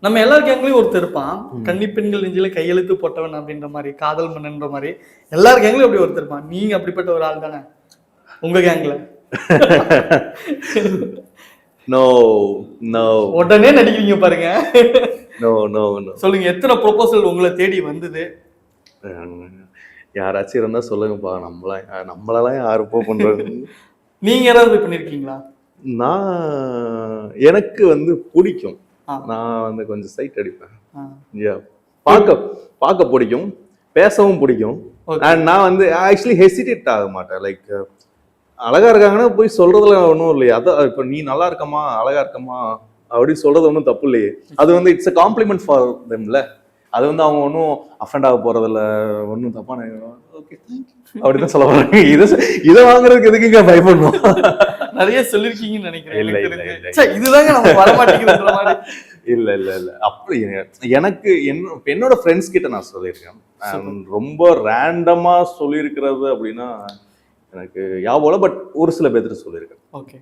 நம்ம எல்லார் கேங்லயும் ஒருத்தர் இருப்பான், கன்னி பெண்கள் நெஞ்சில கையெழுத்து போட்டவன் அப்படின்ற மாதிரி, காதல் மன்னன்ற மாதிரி எல்லார் கேங்லயும் அப்படி ஒருத்தர் இருப்பான். நீங்க அப்படிப்பட்ட ஒரு ஆள் தானே உங்க கேங்ல? நோ நோ, உடனே நடிக்கிறீங்க பாருங்க. No no no. சொல்லுங்க, எத்தனை ப்ரொபோசல் உங்களை தேடி வந்தது? யாராச்சும் இருந்தா சொல்லுங்கப்பா. நம்மளெல்லாம் யாருப்போ பண்றது? நீங்க யாராவது பண்ணிருக்கீங்களா? நான் எனக்கு வந்து பிடிக்கும். நான் வந்து கொஞ்சம் சைட் அடிப்பேன். பார்க்க பிடிக்கும், பேசவும் பிடிக்கும். நான் வந்து ஆக்சுவலி ஹெசிடேட் ஆக மாட்டேன். லைக் அழகா இருக்காங்கன்னா போய் சொல்றதுல ஒன்றும் இல்லையா. அதான் இப்போ நீ நல்லா இருக்கமா, அழகா இருக்கமா அப்படின்னு சொல்றது ஒன்றும் தப்பு இல்லையே. அது வந்து இட்ஸ் அ காம்ப்ளிமெண்ட் ஃபார் தெம்ல. அது வந்து அவங்க ஒன்றும் அஃபெண்ட் ஆக போறதில்ல, ஒன்றும் தப்பான ஓகே அப்படிதான் சொல்ல போறாங்க. இதை வாங்குறதுக்கு எதுக்குங்க பயப்படணும்? நிறைய சொல்லிருக்கீங்கன்னு நினைக்கிறேன். இதுதாங்க நம்ம வர மாட்டேங்குது மாதிரி. இல்ல இல்ல இல்ல, அப்படி எனக்கு என்னோட ஃப்ரெண்ட்ஸ் கிட்ட நான் சொல்லியிருக்கேன். ரொம்ப ரேண்டமா சொல்லியிருக்கிறது அப்படின்னா எனக்கு ஞாபகம், பட் ஒரு சில பேர்த்து சொல்லியிருக்கேன். ஓகே.